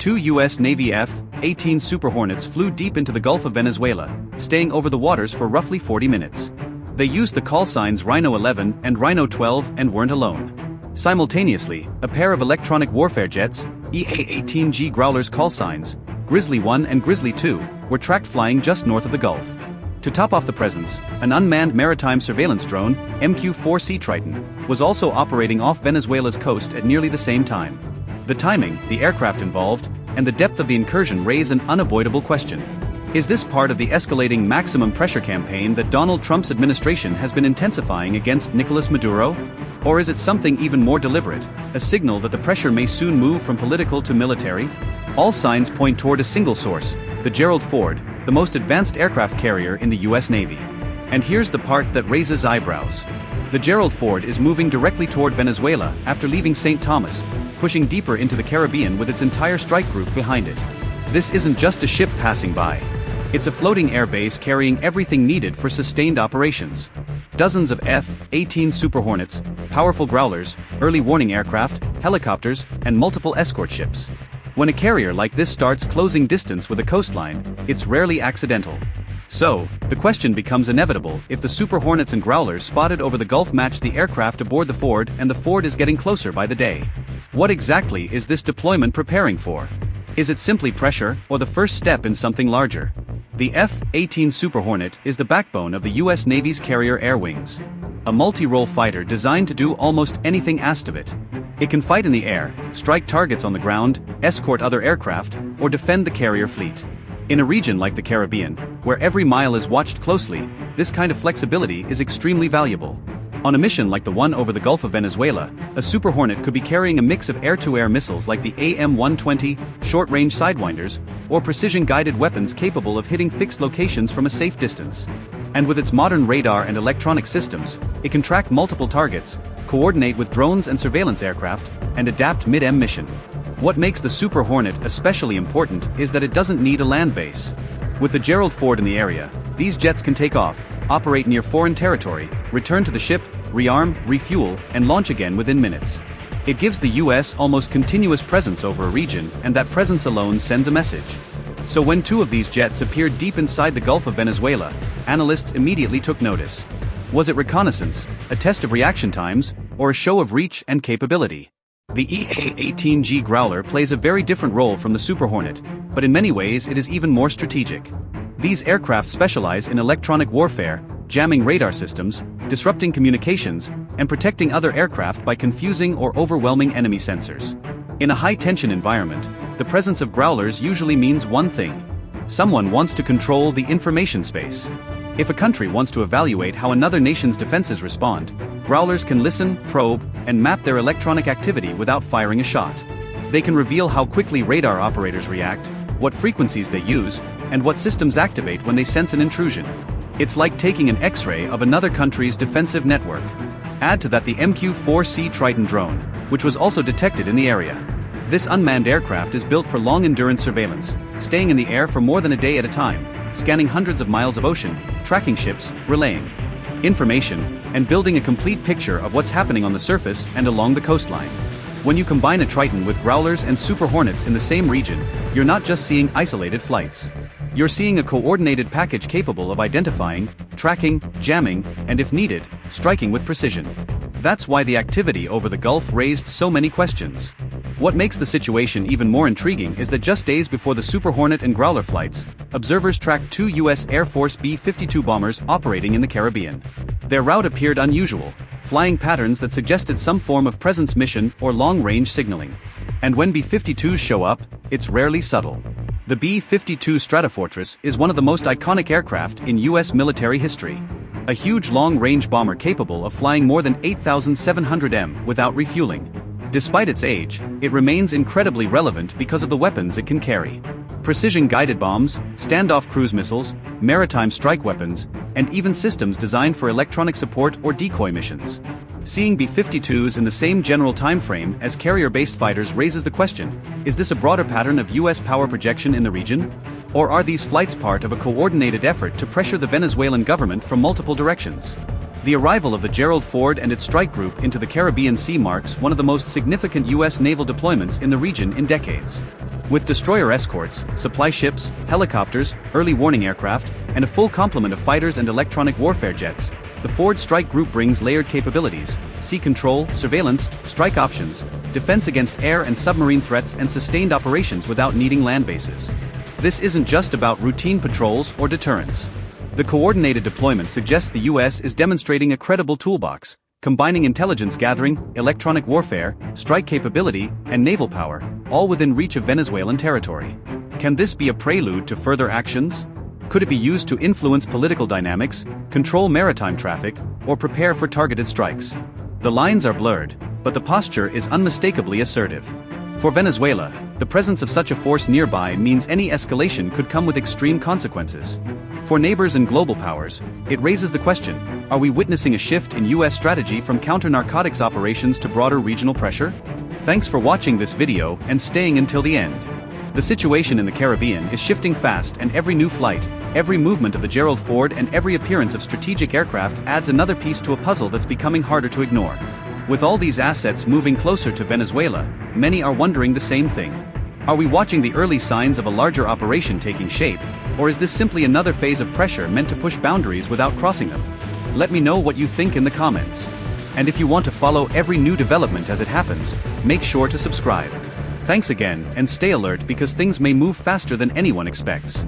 Two U.S. Navy F-18 Super Hornets flew deep into the Gulf of Venezuela, staying over the waters for roughly 40 minutes. They used the call signs Rhino 11 and Rhino 12 and weren't alone. Simultaneously, a pair of electronic warfare jets, EA-18G Growler's call signs, Grizzly 1 and Grizzly 2, were tracked flying just north of the Gulf. To top off the presence, an unmanned maritime surveillance drone, MQ-4C Triton, was also operating off Venezuela's coast at nearly the same time. The timing, the aircraft involved, and the depth of the incursion raise an unavoidable question. Is this part of the escalating maximum pressure campaign that Donald Trump's administration has been intensifying against Nicolas Maduro? Or is it something even more deliberate, a signal that the pressure may soon move from political to military? All signs point toward a single source, the Gerald Ford, the most advanced aircraft carrier in the U.S. Navy. And here's the part that raises eyebrows. The Gerald Ford is moving directly toward Venezuela after leaving St. Thomas, pushing deeper into the Caribbean with its entire strike group behind it. This isn't just a ship passing by. It's a floating airbase carrying everything needed for sustained operations. Dozens of F-18 Super Hornets, powerful Growlers, early warning aircraft, helicopters, and multiple escort ships. When a carrier like this starts closing distance with a coastline, it's rarely accidental. So, the question becomes inevitable: if the Super Hornets and Growlers spotted over the Gulf match the aircraft aboard the Ford and the Ford is getting closer by the day. What exactly is this deployment preparing for? Is it simply pressure, or the first step in something larger? The F-18 Super Hornet is the backbone of the U.S. Navy's carrier air wings. A multi-role fighter designed to do almost anything asked of it. It can fight in the air, strike targets on the ground, escort other aircraft, or defend the carrier fleet. In a region like the Caribbean, where every mile is watched closely, this kind of flexibility is extremely valuable. On a mission like the one over the Gulf of Venezuela, a Super Hornet could be carrying a mix of air-to-air missiles like the AM-120, short-range sidewinders, or precision-guided weapons capable of hitting fixed locations from a safe distance. And with its modern radar and electronic systems, it can track multiple targets, coordinate with drones and surveillance aircraft, and adapt mid-M mission. What makes the Super Hornet especially important is that it doesn't need a land base. With the Gerald Ford in the area, these jets can take off, operate near foreign territory, return to the ship, rearm, refuel, and launch again within minutes. It gives the U.S. almost continuous presence over a region, and that presence alone sends a message. So when two of these jets appeared deep inside the Gulf of Venezuela, analysts immediately took notice. Was it reconnaissance, a test of reaction times, or a show of reach and capability? The EA-18G Growler plays a very different role from the Super Hornet, but in many ways it is even more strategic. These aircraft specialize in electronic warfare, jamming radar systems, disrupting communications, and protecting other aircraft by confusing or overwhelming enemy sensors. In a high-tension environment, the presence of Growlers usually means one thing: someone wants to control the information space. If a country wants to evaluate how another nation's defenses respond, Growlers can listen, probe, and map their electronic activity without firing a shot. They can reveal how quickly radar operators react, what frequencies they use, and what systems activate when they sense an intrusion. It's like taking an X-ray of another country's defensive network. Add to that the MQ-4C Triton drone, which was also detected in the area. This unmanned aircraft is built for long-endurance surveillance, staying in the air for more than a day at a time, scanning hundreds of miles of ocean, tracking ships, relaying information, and building a complete picture of what's happening on the surface and along the coastline. When you combine a Triton with Growlers and Super Hornets in the same region, you're not just seeing isolated flights. You're seeing a coordinated package capable of identifying, tracking, jamming, and if needed, striking with precision. That's why the activity over the Gulf raised so many questions. What makes the situation even more intriguing is that just days before the Super Hornet and Growler flights, observers tracked two U.S. Air Force B-52 bombers operating in the Caribbean. Their route appeared unusual, flying patterns that suggested some form of presence mission or long-range signaling. And when B-52s show up, it's rarely subtle. The B-52 Stratofortress is one of the most iconic aircraft in U.S. military history. A huge long-range bomber capable of flying more than 8,700 m without refueling. Despite its age, it remains incredibly relevant because of the weapons it can carry. Precision-guided bombs, standoff cruise missiles, maritime strike weapons, and even systems designed for electronic support or decoy missions. Seeing B-52s in the same general time frame as carrier-based fighters raises the question: is this a broader pattern of U.S. power projection in the region? Or are these flights part of a coordinated effort to pressure the Venezuelan government from multiple directions? The arrival of the Gerald Ford and its strike group into the Caribbean Sea marks one of the most significant U.S. naval deployments in the region in decades. With destroyer escorts, supply ships, helicopters, early warning aircraft, and a full complement of fighters and electronic warfare jets, the Ford strike group brings layered capabilities: sea control, surveillance, strike options, defense against air and submarine threats, and sustained operations without needing land bases. This isn't just about routine patrols or deterrence. The coordinated deployment suggests the U.S. is demonstrating a credible toolbox, combining intelligence gathering, electronic warfare, strike capability, and naval power, all within reach of Venezuelan territory. Can this be a prelude to further actions? Could it be used to influence political dynamics, control maritime traffic, or prepare for targeted strikes? The lines are blurred, but the posture is unmistakably assertive. For Venezuela, the presence of such a force nearby means any escalation could come with extreme consequences. For neighbors and global powers, it raises the question: are we witnessing a shift in U.S. strategy from counter-narcotics operations to broader regional pressure? Thanks for watching this video and staying until the end. The situation in the Caribbean is shifting fast, and every new flight, every movement of the Gerald Ford, and every appearance of strategic aircraft adds another piece to a puzzle that's becoming harder to ignore. With all these assets moving closer to Venezuela, many are wondering the same thing. Are we watching the early signs of a larger operation taking shape, or is this simply another phase of pressure meant to push boundaries without crossing them? Let me know what you think in the comments. And if you want to follow every new development as it happens, make sure to subscribe. Thanks again, and stay alert because things may move faster than anyone expects.